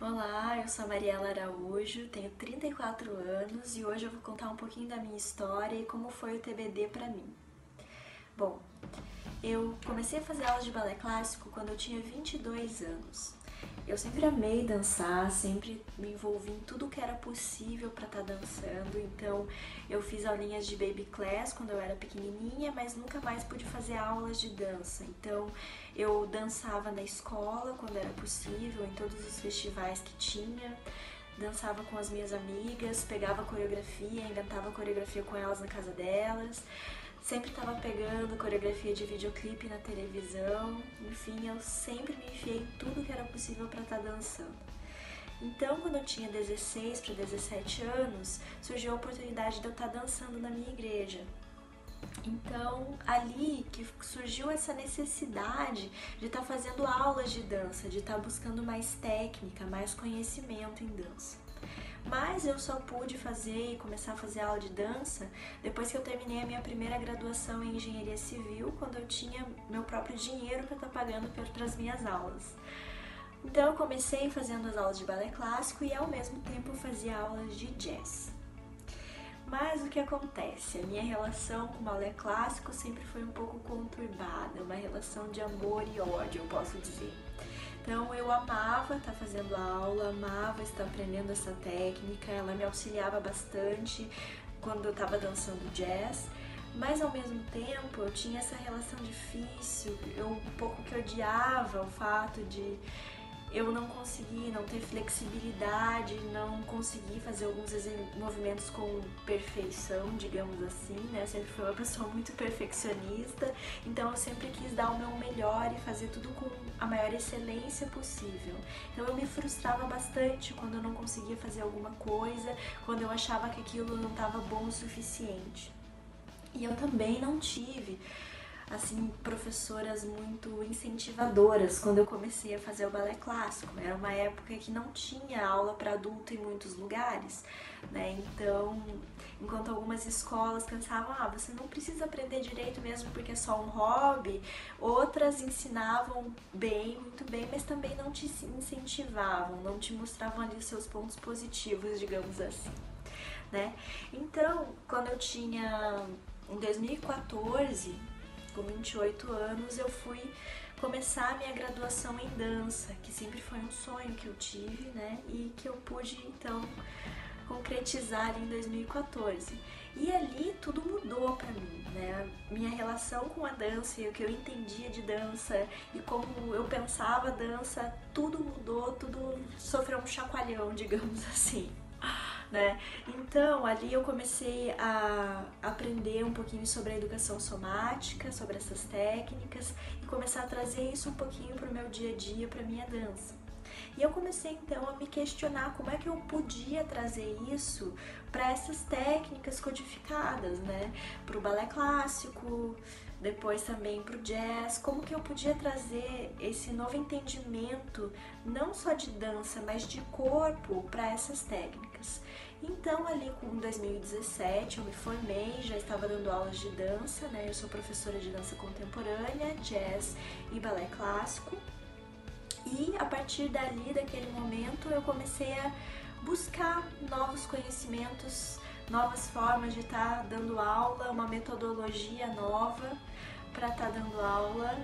Olá, eu sou a Mariela Araújo, tenho 34 anos e hoje eu vou contar um pouquinho da minha história e como foi o TBD pra mim. Bom, eu comecei a fazer aulas de balé clássico quando eu tinha 22 anos. Eu sempre amei dançar, sempre me envolvi em tudo que era possível para estar dançando, então eu fiz aulinhas de baby class quando eu era pequenininha, mas nunca mais pude fazer aulas de dança. Então eu dançava na escola quando era possível, em todos os festivais que tinha, dançava com as minhas amigas, pegava coreografia, inventava coreografia com elas na casa delas. Sempre estava pegando coreografia de videoclipe na televisão, enfim, eu sempre me enfiei em tudo que era possível para estar dançando. Então, quando eu tinha 16 para 17 anos, surgiu a oportunidade de eu estar dançando na minha igreja. Então, ali que surgiu essa necessidade de estar fazendo aulas de dança, de estar buscando mais técnica, mais conhecimento em dança. Mas eu só pude fazer e começar a fazer aula de dança depois que eu terminei a minha primeira graduação em engenharia civil, quando eu tinha meu próprio dinheiro para estar pagando para as minhas aulas. Então eu comecei fazendo as aulas de balé clássico e ao mesmo tempo fazia aulas de jazz. Mas o que acontece? A minha relação com o balé clássico sempre foi um pouco conturbada, uma relação de amor e ódio, eu posso dizer. Então eu amava estar fazendo aula, amava estar aprendendo essa técnica, ela me auxiliava bastante quando eu estava dançando jazz, mas ao mesmo tempo eu tinha essa relação difícil, eu um pouco que odiava o fato de eu não conseguir, não ter flexibilidade, não conseguir fazer alguns movimentos com perfeição, digamos assim, né? Eu sempre fui uma pessoa muito perfeccionista, então eu sempre quis dar o meu melhor e fazer tudo com a maior excelência possível. Então eu me frustrava bastante quando eu não conseguia fazer alguma coisa, quando eu achava que aquilo não estava bom o suficiente. E eu também não tive assim, professoras muito incentivadoras quando eu comecei a fazer o balé clássico. Era uma época que não tinha aula para adulto em muitos lugares, né? Então, enquanto algumas escolas pensavam, você não precisa aprender direito mesmo porque é só um hobby, outras ensinavam bem, muito bem, mas também não te incentivavam, não te mostravam ali os seus pontos positivos, digamos assim, né? Então, quando eu tinha em 2014, com 28 anos, eu fui começar a minha graduação em dança, que sempre foi um sonho que eu tive, né? E que eu pude, então, concretizar ali em 2014. E ali tudo mudou pra mim, né? Minha relação com a dança e o que eu entendia de dança e como eu pensava a dança, tudo mudou, tudo sofreu um chacoalhão, digamos assim, né? Então, ali eu comecei a aprender um pouquinho sobre a educação somática, sobre essas técnicas e começar a trazer isso um pouquinho para o meu dia a dia, para minha dança. E eu comecei então a me questionar como é que eu podia trazer isso para essas técnicas codificadas, né? Para o balé clássico, depois também para o jazz, como que eu podia trazer esse novo entendimento, não só de dança, mas de corpo para essas técnicas. Então, ali em 2017, eu me formei, já estava dando aulas de dança, né? Eu sou professora de dança contemporânea, jazz e balé clássico. E a partir dali, daquele momento, eu comecei a buscar novos conhecimentos, novas formas de estar dando aula, uma metodologia nova para estar dando aula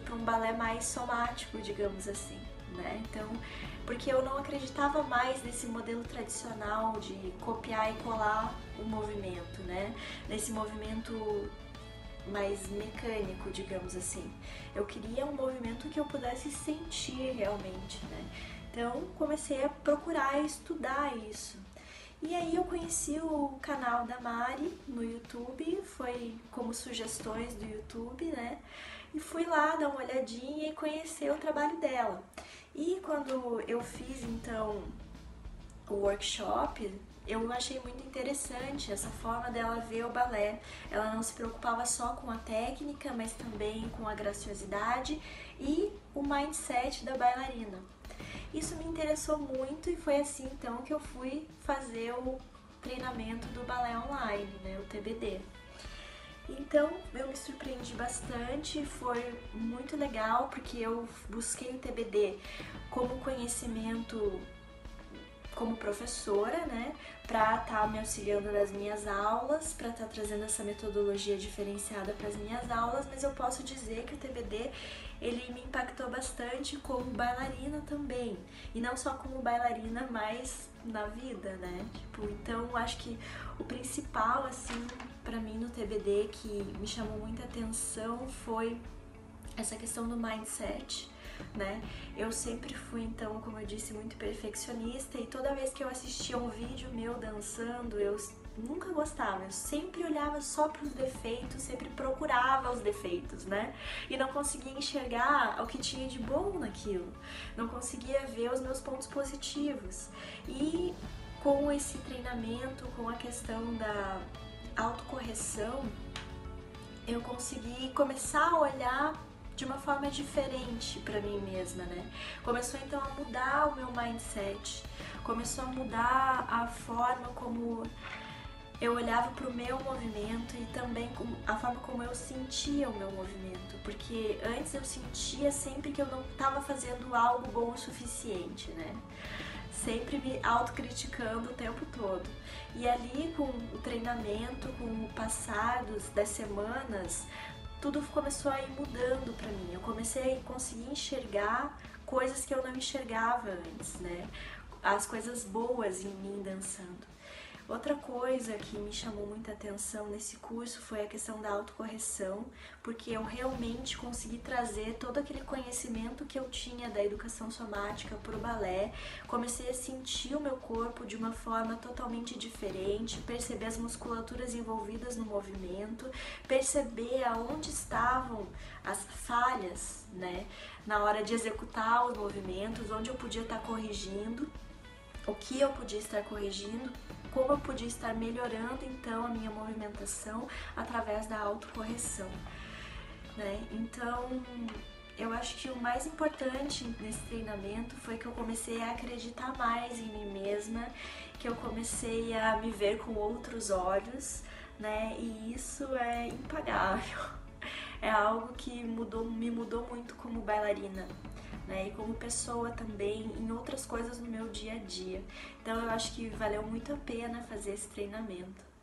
para um balé mais somático, digamos assim, né? Então, porque eu não acreditava mais nesse modelo tradicional de copiar e colar o movimento, né? Nesse movimento mais mecânico, digamos assim. Eu queria um movimento que eu pudesse sentir realmente, né? Então comecei a procurar estudar isso. E aí eu conheci o canal da Mari no YouTube, foi como sugestões do YouTube, né? E fui lá dar uma olhadinha e conhecer o trabalho dela. E quando eu fiz então o workshop, eu achei muito interessante essa forma dela ver o balé. Ela não se preocupava só com a técnica, mas também com a graciosidade e o mindset da bailarina. Isso me interessou muito e foi assim então que eu fui fazer o treinamento do balé online, né, o TBD. Então eu me surpreendi bastante, foi muito legal porque eu busquei o TBD como conhecimento como professora, né, para estar me auxiliando nas minhas aulas, para estar trazendo essa metodologia diferenciada para as minhas aulas, mas eu posso dizer que o TBD ele me impactou bastante como bailarina também, e não só como bailarina, mas na vida, né? Tipo, então eu acho que o principal assim para mim no TBD que me chamou muita atenção foi essa questão do mindset, né? Eu sempre fui, então, como eu disse, muito perfeccionista e toda vez que eu assistia um vídeo meu dançando, eu nunca gostava, eu sempre olhava só para os defeitos, sempre procurava os defeitos, né? E não conseguia enxergar o que tinha de bom naquilo, não conseguia ver os meus pontos positivos. E com esse treinamento, com a questão da autocorreção, eu consegui começar a olhar de uma forma diferente para mim mesma, né? Começou então a mudar o meu mindset, começou a mudar a forma como eu olhava para o meu movimento e também a forma como eu sentia o meu movimento, porque antes eu sentia sempre que eu não estava fazendo algo bom o suficiente, né? Sempre me autocriticando o tempo todo. E ali com o treinamento, com o passar das semanas, tudo começou a ir mudando pra mim. Eu comecei a conseguir enxergar coisas que eu não enxergava antes, né? As coisas boas em mim dançando. Outra coisa que me chamou muita atenção nesse curso foi a questão da autocorreção, porque eu realmente consegui trazer todo aquele conhecimento que eu tinha da educação somática para o balé, comecei a sentir o meu corpo de uma forma totalmente diferente, perceber as musculaturas envolvidas no movimento, perceber aonde estavam as falhas, né, na hora de executar os movimentos, onde eu podia estar corrigindo, o que eu podia estar corrigindo, como eu podia estar melhorando então a minha movimentação através da autocorreção, né? Então, eu acho que o mais importante nesse treinamento foi que eu comecei a acreditar mais em mim mesma, que eu comecei a me ver com outros olhos, né? E isso é impagável. É algo que me mudou muito como bailarina, né? E como pessoa também, em outras coisas no meu dia a dia. Então eu acho que valeu muito a pena fazer esse treinamento.